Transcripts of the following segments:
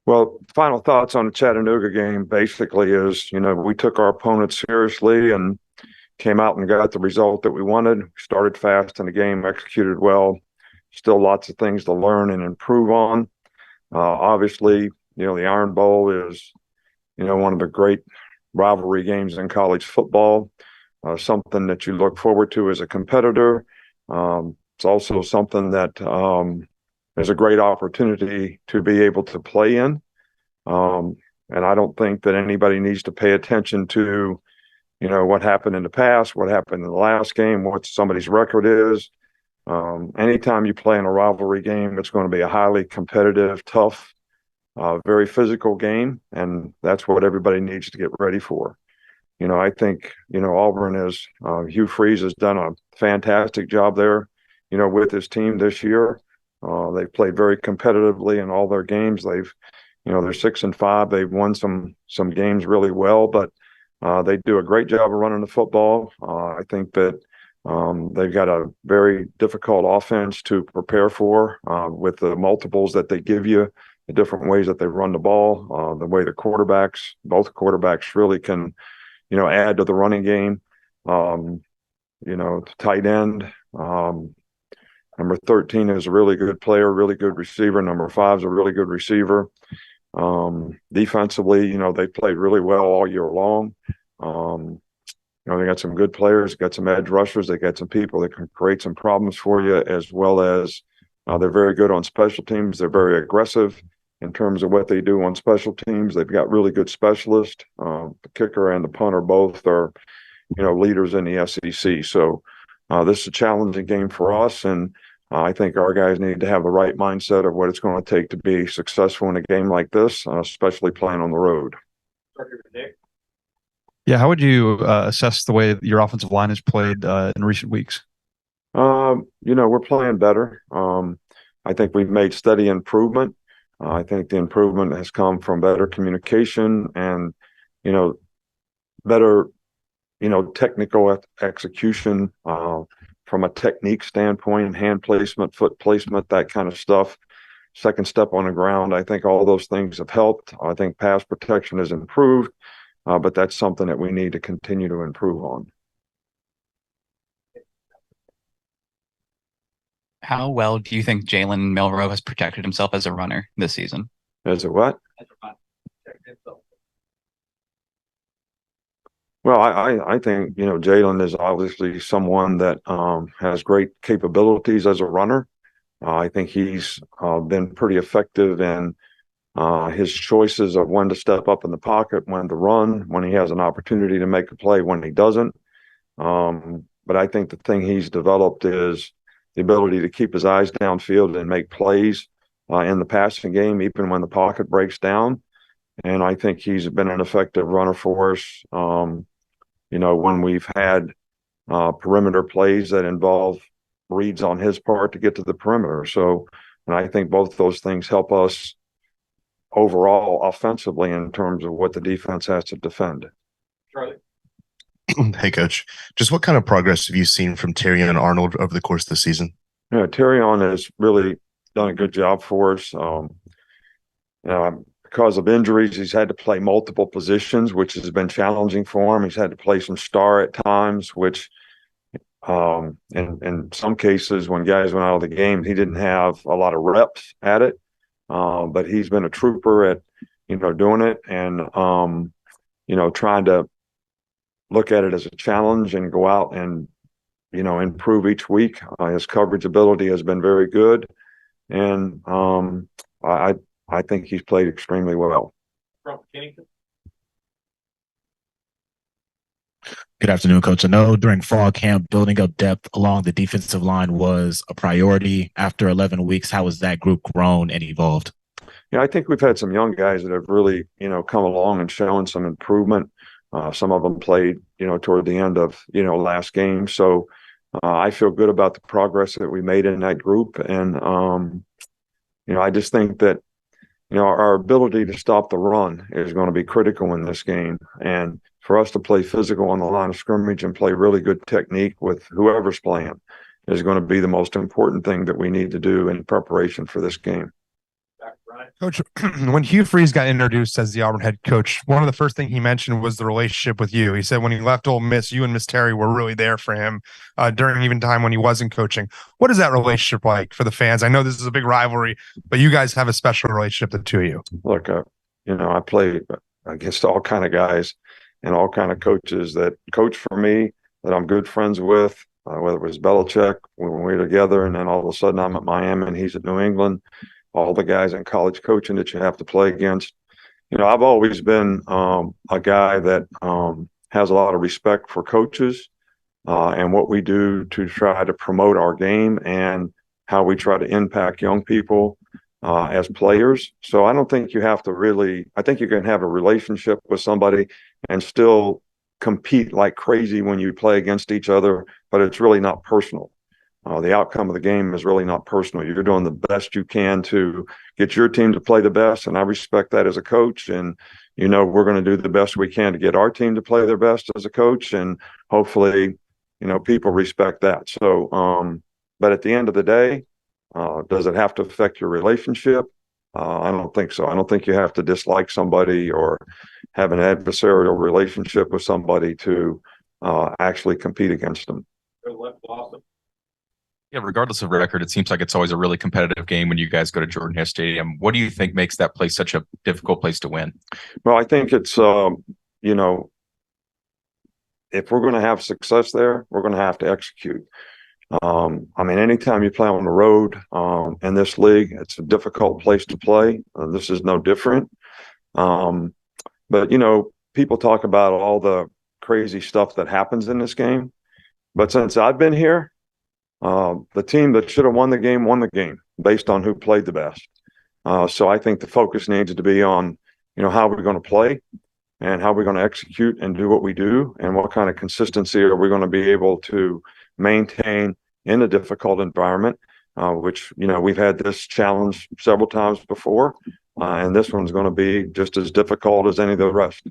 Well, final thoughts on the Chattanooga game basically is, we took our opponents seriously and came out and got the result that we wanted. We started fast in the game, executed well. Still lots of things to learn and improve on. Obviously, the Iron Bowl is, one of the great rivalry games in college football, something that you look forward to as a competitor. It's also something that is a great opportunity to be able to play in. And I don't think that anybody needs to pay attention to, what happened in the past, what happened in the last game, what somebody's record is. Anytime you play in a rivalry game, it's going to be a highly competitive, tough, very physical game, and that's what everybody needs to get ready for. I think, Auburn Hugh Freeze has done a fantastic job there, with his team this year. They've played very competitively in all their games. They're 6-5. They've won some games really well, but they do a great job of running the football. I think that they've got a very difficult offense to prepare for with the multiples that they give you, the different ways that they run the ball, the way both quarterbacks really can, add to the running game. Tight end. Number 13 is a really good player, really good receiver. Number 5 is a really good receiver. Defensively, they played really well all year long. They got some good players, got some edge rushers, they got some people that can create some problems for you, as well as they're very good on special teams. They're very aggressive in terms of what they do on special teams. They've got really good specialists. The kicker and the punter both are, leaders in the SEC. So this is a challenging game for us, and I think our guys need to have the right mindset of what it's going to take to be successful in a game like this, especially playing on the road. Yeah, how would you assess the way your offensive line has played in recent weeks? We're playing better. I think we've made steady improvement. I think the improvement has come from better communication and, better, technical execution from a technique standpoint, hand placement, foot placement, that kind of stuff. Second step on the ground. I think all those things have helped. I think pass protection has improved, but that's something that we need to continue to improve on. How well do you think Jalen Milroe has protected himself as a runner this season? As a what? Well, I think, Jalen is obviously someone that has great capabilities as a runner. I think he's been pretty effective in his choices of when to step up in the pocket, when to run, when he has an opportunity to make a play, when he doesn't. But I think the thing he's developed is the ability to keep his eyes downfield and make plays in the passing game, even when the pocket breaks down. And I think he's been an effective runner for us. When we've had perimeter plays that involve reads on his part to get to the perimeter. So, and I think both those things help us overall offensively in terms of what the defense has to defend. Charlie. Hey, Coach. Just what kind of progress have you seen from Terrion Arnold over the course of the season? Yeah, Terrion has really done a good job for us. Because of injuries, he's had to play multiple positions, which has been challenging for him. He's had to play some star at times, which in some cases when guys went out of the game, he didn't have a lot of reps at it. But he's been a trooper at, doing it and, trying to look at it as a challenge and go out and, improve each week. His coverage ability has been very good. And I think he's played extremely well. Good afternoon, Coach. I know during fall camp, building up depth along the defensive line was a priority. After 11 weeks, how has that group grown and evolved? Yeah, I think we've had some young guys that have really, come along and shown some improvement. Some of them played, toward the end of, last game. So I feel good about the progress that we made in that group. And, I just think that, our ability to stop the run is going to be critical in this game. And for us to play physical on the line of scrimmage and play really good technique with whoever's playing is going to be the most important thing that we need to do in preparation for this game. Coach, when Hugh Freeze got introduced as the Auburn head coach, one of the first things he mentioned was the relationship with you. He said when he left Ole Miss, you and Miss Terry were really there for him during even time when he wasn't coaching. What is that relationship like for the fans? I know this is a big rivalry, but you guys have a special relationship, the two of you. Look, I played against all kind of guys and all kind of coaches that coach for me that I'm good friends with, whether it was Belichick when we were together, and then all of a sudden I'm at Miami and he's at New England. All the guys in college coaching that you have to play against. I've always been a guy that has a lot of respect for coaches and what we do to try to promote our game and how we try to impact young people as players. So I don't think you have to I think you can have a relationship with somebody and still compete like crazy when you play against each other, but it's really not personal. The outcome of the game is really not personal. You're doing the best you can to get your team to play the best, and I respect that as a coach. And, we're going to do the best we can to get our team to play their best as a coach, and hopefully, people respect that. So, but at the end of the day, does it have to affect your relationship? I don't think so. I don't think you have to dislike somebody or have an adversarial relationship with somebody to actually compete against them. Yeah, regardless of record, it seems like it's always a really competitive game when you guys go to Jordan-Hare Stadium. What do you think makes that place such a difficult place to win? Well, I think it's, if we're going to have success there, we're going to have to execute. Anytime you play on the road in this league, it's a difficult place to play. This is no different. But, people talk about all the crazy stuff that happens in this game. But since I've been here, the team that should have won the game based on who played the best. So I think the focus needs to be on, how we're going to play and how we're going to execute and do what we do and what kind of consistency are we going to be able to maintain in a difficult environment, which, we've had this challenge several times before. And this one's going to be just as difficult as any of the rest.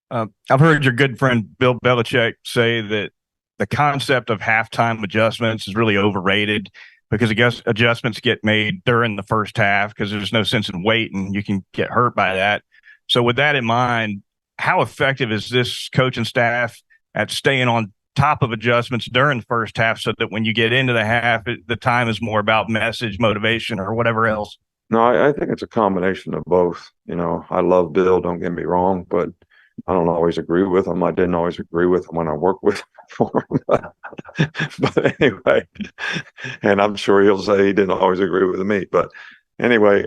I've heard your good friend Bill Belichick say that the concept of halftime adjustments is really overrated because I guess adjustments get made during the first half because there's no sense in waiting. You can get hurt by that. So with that in mind, how effective is this coaching staff at staying on top of adjustments during the first half so that when you get into the half, the time is more about message, motivation, or whatever else? No, I think it's a combination of both. I love Bill, don't get me wrong, but I don't always agree with him. I didn't always agree with him when I worked with him before. But anyway, and I'm sure he'll say he didn't always agree with me. But anyway,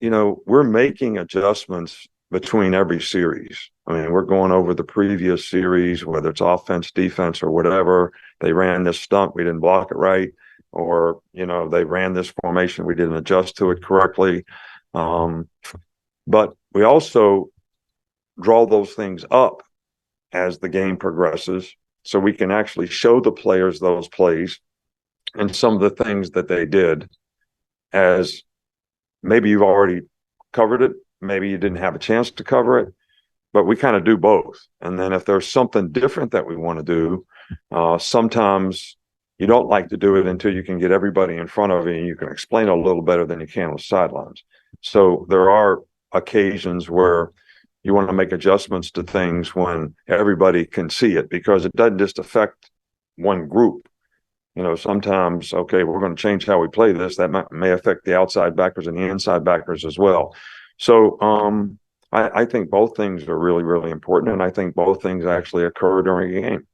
we're making adjustments between every series. We're going over the previous series, whether it's offense, defense, or whatever. They ran this stunt, we didn't block it right. Or, they ran this formation, we didn't adjust to it correctly. But we also draw those things up as the game progresses so we can actually show the players those plays and some of the things that they did, as maybe you've already covered it, maybe you didn't have a chance to cover it, but we kind of do both. And then if there's something different that we want to do, sometimes you don't like to do it until you can get everybody in front of you and you can explain it a little better than you can on the sidelines. So there are occasions where you want to make adjustments to things when everybody can see it, because it doesn't just affect one group. Sometimes, okay, we're going to change how we play this. That may affect the outside backers and the inside backers as well. So I think both things are really, really important. And I think both things actually occur during a game.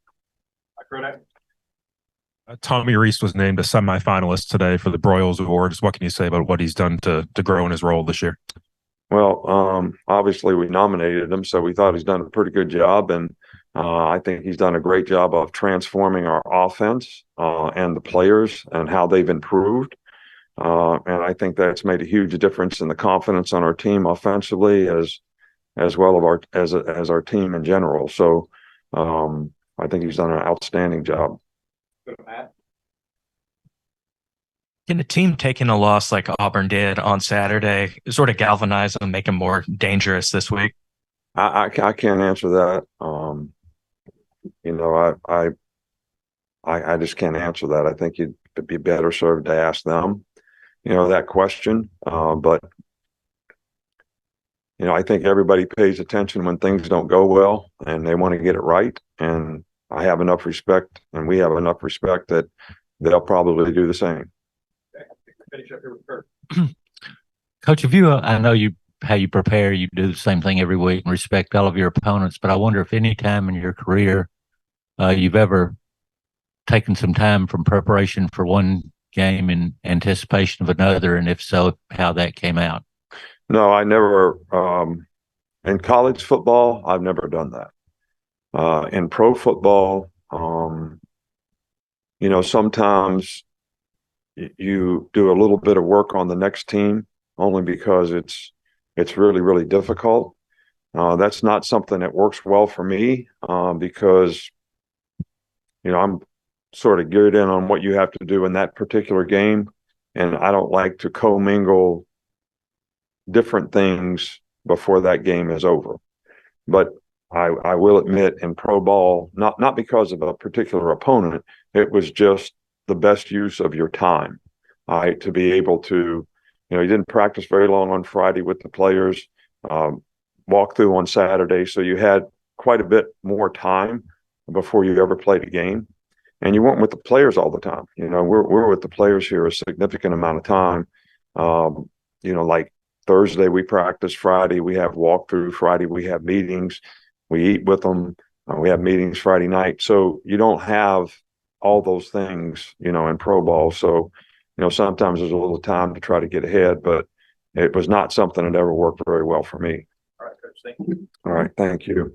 Tommy Reese was named a semifinalist today for the Broyles Awards. What can you say about what he's done to grow in his role this year? Well, obviously we nominated him, so we thought he's done a pretty good job. And I think he's done a great job of transforming our offense and the players and how they've improved. And I think that's made a huge difference in the confidence on our team offensively as well as our team in general. So I think he's done an outstanding job. Can a team taking a loss like Auburn did on Saturday sort of galvanize them, make them more dangerous this week? I can't answer that. I just can't answer that. I think be better served to ask them, that question. But I think everybody pays attention when things don't go well and they want to get it right. And I have enough respect, and we have enough respect that they'll probably do the same. Coach, I know how you prepare, you do the same thing every week and respect all of your opponents, but I wonder if any time in your career you've ever taken some time from preparation for one game in anticipation of another, and if so, how that came out. No, I never. In college football, I've never done that. In pro football, sometimes you do a little bit of work on the next team only because it's really, really difficult. That's not something that works well for me because, I'm sort of geared in on what you have to do in that particular game. And I don't like to commingle different things before that game is over. But I will admit, in pro ball, not because of a particular opponent, it was just the best use of your time. To be able to, you didn't practice very long on Friday with the players, walk through on Saturday, so you had quite a bit more time before you ever played a game. And you weren't with the players all the time. We're with the players here a significant amount of time. Like Thursday we practice, Friday we have walkthrough, Friday we have meetings, we eat with them, we have meetings Friday night. So you don't have all those things, in pro ball. So, sometimes there's a little time to try to get ahead, but it was not something that ever worked very well for me. All right, Coach. Thank you. All right, thank you.